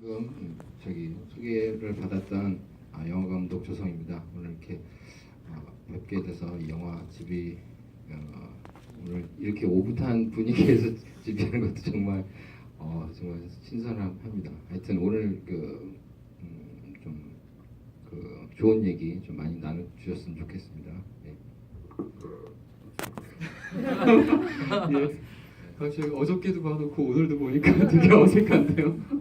방금 저기 소개를 받았던 영화 감독 조성입니다. 오늘 이렇게 뵙게 돼서 이 영화 집이 오늘 이렇게 오붓한 분위기에서 집이하는 것도 정말 정말 신선합니다. 하여튼 오늘 좀 좋은 얘기 좀 많이 나눠주셨으면 좋겠습니다. 네. 예. 갑자기 어저께도 봐놓고 오늘도 보니까 되게 어색한데요.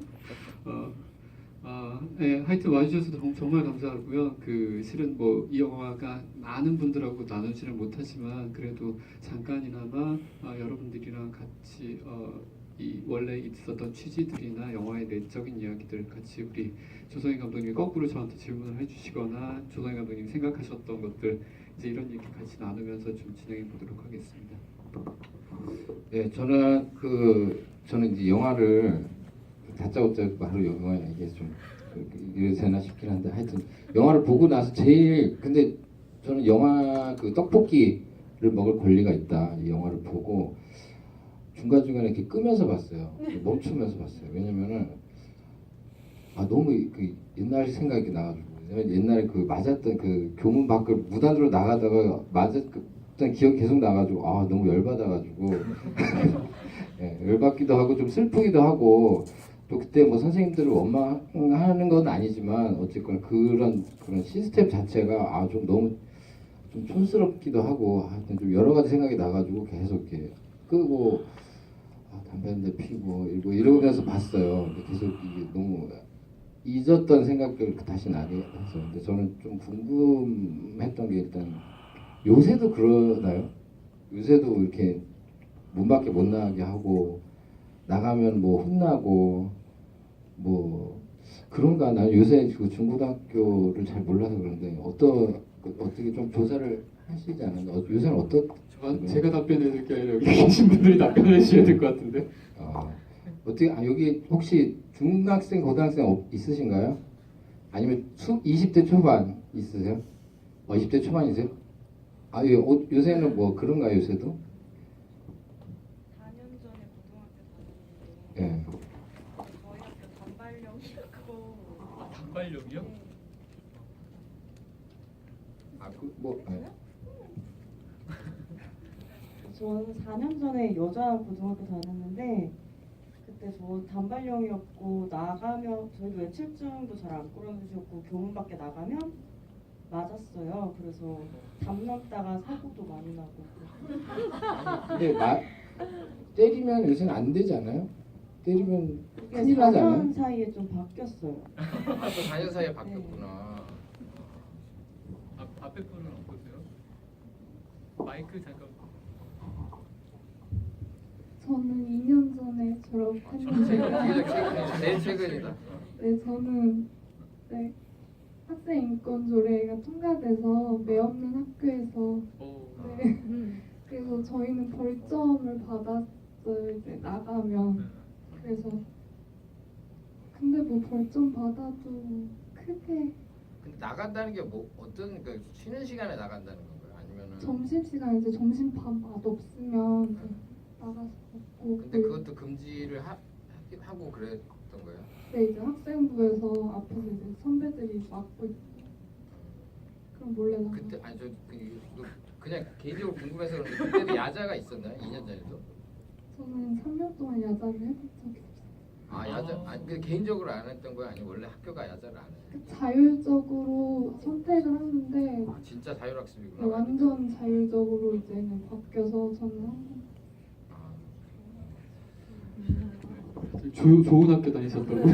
네, 하여튼 와주셔서 정말 감사하고요. 실은 뭐 이 영화가 많은 분들하고 나누지는 못하지만 그래도 잠깐이나마 여러분들이랑 같이 이 원래 있었던 취지들이나 영화의 내적인 이야기들 같이 우리 조성희 감독님이 거꾸로 저한테 질문을 해주시거나 조성희 감독님이 생각하셨던 것들 이제 이런 얘기 같이 나누면서 좀 진행해 보도록 하겠습니다. 네, 저는 이제 영화를 다짜고짜 바로 영화 이게 좀 이래도 되나 싶긴 한데 하여튼 영화를 보고 나서 근데 저는 영화 떡볶이를 먹을 권리가 있다. 이 영화를 보고 중간중간에 이렇게 끄면서 봤어요. 멈추면서 봤어요. 왜냐면은 너무 옛날 생각이 나가지고 옛날에 맞았던 교문 밖을 무단으로 나가다가 맞았던 기억이 계속 나가지고 너무 열받아가지고 네, 열받기도 하고 좀 슬프기도 하고 또 그때 뭐 선생님들을 원망하는 건 아니지만 어쨌거나 그런 시스템 자체가 좀 너무 좀 촌스럽기도 하고 하여튼 좀 여러 가지 생각이 나가지고 계속 이렇게 끄고 담배 한 대 피고 이러면서 봤어요. 계속 이게 너무 잊었던 생각들 다시 나게 했어요. 근데 저는 좀 궁금했던 게 일단 요새도 그러나요? 요새도 이렇게 문 밖에 못 나가게 하고 나가면 뭐 혼나고 뭐 그런가. 난 요새 중고등학교를 잘 몰라서 그런데 어떻게 좀 조사를 하시지 않았나? 요새는 제가 답변해야 될 게 아니라 여기 계신 분들이 답변해 주셔야 될 것 같은데. 어떻게 여기 혹시 중학생 고등학생 있으신가요? 아니면 20대 초반 있으세요? 20대 초반이세요? 예, 요새는 뭐 그런가요? 요새도? 4년 전에 고등학교 다녔는데 예. 저희 학교 단발령이었고 단발령이요? 저는 4년 전에 여자 고등학교 다녔는데 그때 저 단발령이었고 나가면 저희도 외출증도 잘 안 끌어주셨고 교문 밖에 나가면 맞았어요. 그래서 담 넘다가 사고도 많이 나고. 근데 때리면 요새는 안 되지 않아요? 때리면 그게 큰일 나지 않아요? 4년 사이에 좀 바뀌었어요. 또 4년 사이에 바뀌었구나. 앞에 분은 어떠세요? 마이크 잠깐. 저는 2년 전에 졸업했는데 제일 최근이다. 네, 저는 학생 인권 조례가 통과돼서 매 없는 학교에서 그래서 저희는 벌점을 받았어요. 이제 나가면 그래서 근데 뭐 벌점 받아도 크게 근데 나간다는 게 뭐 어떤 쉬는 시간에 나간다는 건가요? 아니면은 점심시간 이제 점심밥 맛없으면 이제 나가서 먹고 근데 그것도 금지를 하고 그랬던 거예요? 네, 이제 학생부에서 앞에서 이제 선배들이 막고 있고 그럼 몰래 나가. 그때 아니 그냥 개인적으로 궁금해서 그런데 그때도 야자가 있었나요? 2년 전에도? 저는 3년 동안 야자를 해본 적이 없어요. 야자 근데 개인적으로 안 했던 거예요? 아니면 원래 학교가 야자를 안 해요? 자율적으로 선택을 하는데 진짜 자율학습이구나. 네, 완전 자율적으로 이제는 바뀌어서 저는 항상 좋은 학교 다니셨다고.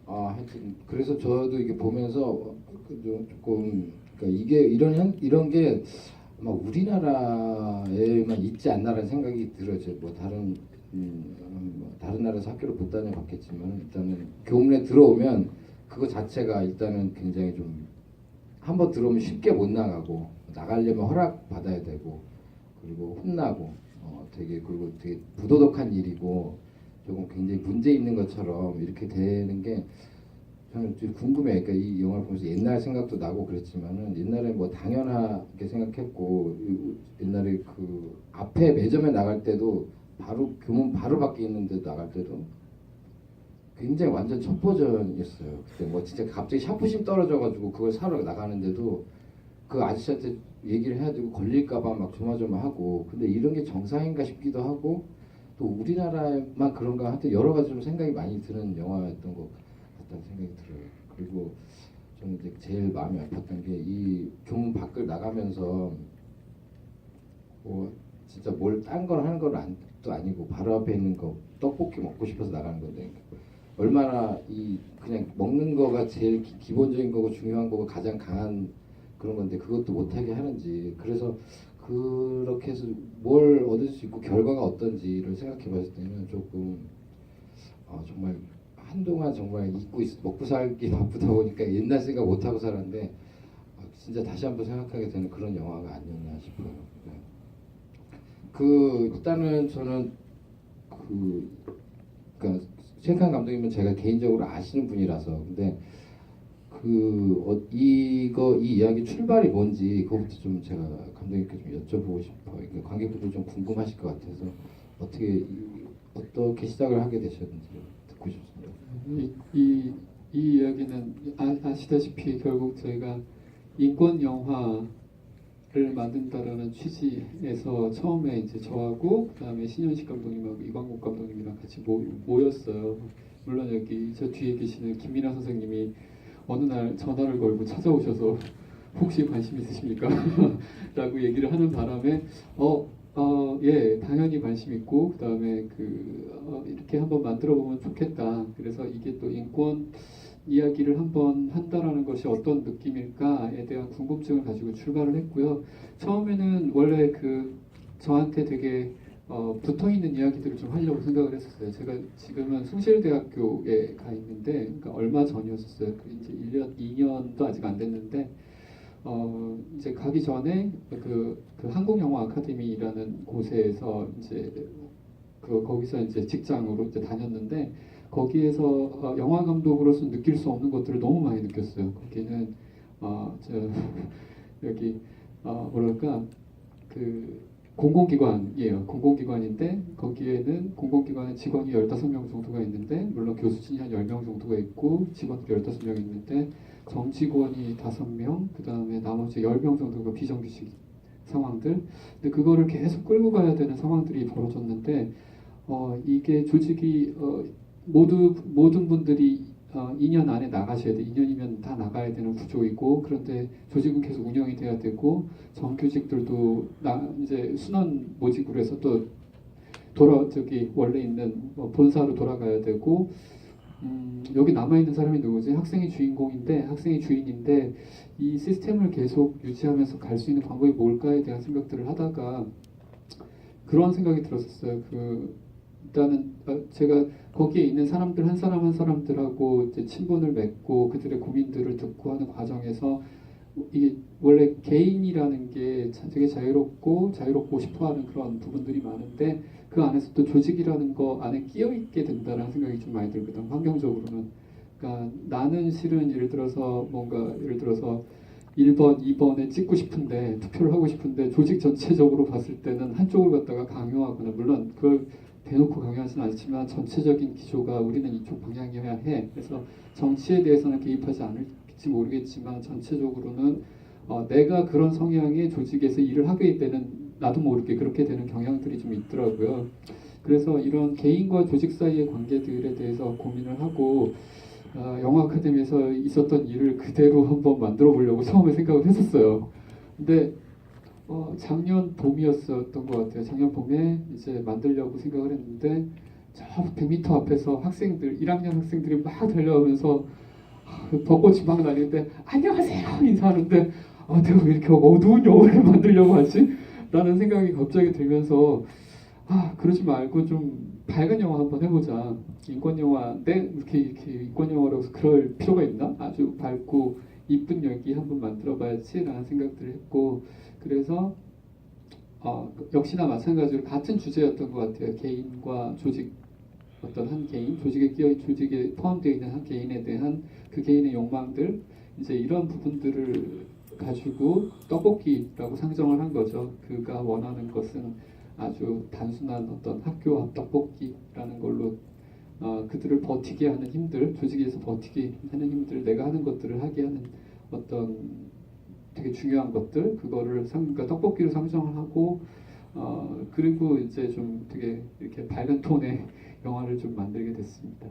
하여튼 그래서 저도 이게 보면서 조금 이게 이런 게 아마 우리나라에만 있지 않나라는 생각이 들어요. 뭐 다른 나라에서 학교를 못 다녀봤겠지만 일단은 교문에 들어오면 그거 자체가 일단은 굉장히 좀 한번 들어오면 쉽게 못 나가고 나가려면 허락 받아야 되고 그리고 혼나고 그리고 되게 부도덕한 일이고 조금 굉장히 문제 있는 것처럼 이렇게 되는 게 저는 좀 궁금해요. 그러니까 이 영화를 보면서 옛날 생각도 나고 그랬지만은 옛날에 뭐 당연하게 생각했고 옛날에 앞에 매점에 나갈 때도 바로 교문 바로 밖에 있는데 나갈 때도 굉장히 완전 첫 버전이었어요. 그때 뭐 진짜 갑자기 샤프심 떨어져가지고 그걸 사러 나가는데도 그 아저씨한테 얘기를 해야 되고 걸릴까봐 막 조마조마하고, 근데 이런 게 정상인가 싶기도 하고, 또 우리나라만 그런가 하여튼 여러 가지 좀 생각이 많이 드는 영화였던 것 같다는 생각이 들어요. 그리고 저는 이제 제일 마음이 아팠던 게 이 교문 밖을 나가면서 뭐 진짜 뭘 딴 걸 하는 건 또 아니고 바로 앞에 있는 거 떡볶이 먹고 싶어서 나가는 건데, 얼마나 이 그냥 먹는 거가 제일 기본적인 거고 중요한 거고 가장 강한 그런 건데 그것도 못하게 하는지, 그래서 그렇게 해서 뭘 얻을 수 있고 결과가 어떤지를 생각해 봤을 때는 조금 정말 한동안 정말 먹고 살기 바쁘다 보니까 옛날 생각 못 하고 살았는데 진짜 다시 한번 생각하게 되는 그런 영화가 아니었나 싶어요. 네. 일단은 저는 그러니까 최익환 감독님은 제가 개인적으로 아시는 분이라서, 근데 이 이야기 출발이 뭔지 그것부터 좀 제가 감독님께 좀 여쭤보고 싶어요. 그러니까 관객분들 좀 궁금하실 것 같아서 어떻게 시작을 하게 되셨는지 듣고 싶습니다. 이 이야기는 아시다시피 결국 저희가 인권 영화를 만든다라는 취지에서 처음에 이제 저하고 그다음에 신현식 감독님하고 이광국 감독님이랑 같이 모였어요. 물론 여기 저 뒤에 계시는 김민아 선생님이 어느 날 전화를 걸고 찾아오셔서 혹시 관심 있으십니까? 라고 얘기를 하는 바람에 예, 당연히 관심 있고 그다음에 이렇게 한번 만들어 보면 좋겠다. 그래서 이게 또 인권 이야기를 한번 한다라는 것이 어떤 느낌일까에 대한 궁금증을 가지고 출발을 했고요. 처음에는 원래 저한테 되게 붙어 있는 이야기들을 좀 하려고 생각을 했었어요. 제가 지금은 숭실대학교에 가 있는데, 그러니까 얼마 전이었었어요. 이제 1년, 2년도 아직 안 됐는데, 이제 가기 전에 그 한국영화 아카데미라는 곳에서 이제 거기서 이제 직장으로 이제 다녔는데, 거기에서 영화 감독으로서 느낄 수 없는 것들을 너무 많이 느꼈어요. 거기는 여기 뭐랄까 공공기관이에요. 공공기관인데 거기에는 공공기관에 직원이 15명 정도가 있는데, 물론 교수진이 한 10명 정도가 있고 직원들이 15명 있는데 정직원이 5명, 그 다음에 나머지 10명 정도가 비정규직 상황들. 근데 그거를 계속 끌고 가야 되는 상황들이 벌어졌는데, 이게 조직이 모든 분들이 2년 안에 나가셔야 돼. 2년이면 다 나가야 되는 구조이고, 그런데 조직은 계속 운영이 돼야 되고, 정규직들도 이제 순환 모직으로 해서 또 원래 있는 본사로 돌아가야 되고, 여기 남아 있는 사람이 누구지? 학생이 주인인데 이 시스템을 계속 유지하면서 갈 수 있는 방법이 뭘까에 대한 생각들을 하다가 그런 생각이 들었었어요. 일단은 제가 거기에 있는 사람들 한 사람 한 사람들하고 이제 친분을 맺고 그들의 고민들을 듣고 하는 과정에서, 이게 원래 개인이라는 게 되게 자유롭고 싶어하는 그런 부분들이 많은데, 그 안에서 또 조직이라는 거 안에 끼어 있게 된다는 생각이 좀 많이 들거든. 환경적으로는. 그러니까 나는 실은 예를 들어서 1번, 2번에 찍고 싶은데, 투표를 하고 싶은데, 조직 전체적으로 봤을 때는 한쪽을 갖다가 강요하거나, 물론 그걸 대놓고 강요하지는 않지만 전체적인 기조가 우리는 이쪽 방향이어야 해. 그래서 정치에 대해서는 개입하지 않을지 모르겠지만 전체적으로는 내가 그런 성향의 조직에서 일을 하게 되는, 나도 모르게 그렇게 되는 경향들이 좀 있더라고요. 그래서 이런 개인과 조직 사이의 관계들에 대해서 고민을 하고 영화 아카데미에서 있었던 일을 그대로 한번 만들어 보려고 처음에 생각을 했었어요. 근데 작년 봄이었던 것 같아요. 작년 봄에 이제 만들려고 생각을 했는데, 저 100m 앞에서 1학년 학생들이 막 달려오면서 벚꽃이 막 날리는데 안녕하세요 인사하는데, 내가 왜 이렇게 어두운 영화를 만들려고 하지? 라는 생각이 갑자기 들면서 그러지 말고 좀 밝은 영화 한번 해보자. 인권 영화인데 이렇게 인권 영화라고 해서 그럴 필요가 있나? 아주 밝고 이쁜 연기 한번 만들어봐야지 라는 생각들을 했고, 그래서 역시나 마찬가지로 같은 주제였던 것 같아요. 개인과 조직, 어떤 한 개인, 조직에 포함되어 있는 한 개인에 대한 그 개인의 욕망들, 이제 이런 부분들을 가지고 떡볶이라고 상정을 한 거죠. 그가 원하는 것은 아주 단순한 어떤 학교 앞 떡볶이라는 걸로 그들을 버티게 하는 힘들, 조직에서 버티게 하는 힘들, 내가 하는 것들을 하게 하는 어떤 되게 중요한 것들, 그거를 그러니까 떡볶이로 상정을 하고 그리고 이제 좀 되게 이렇게 밝은 톤의 영화를 좀 만들게 됐습니다.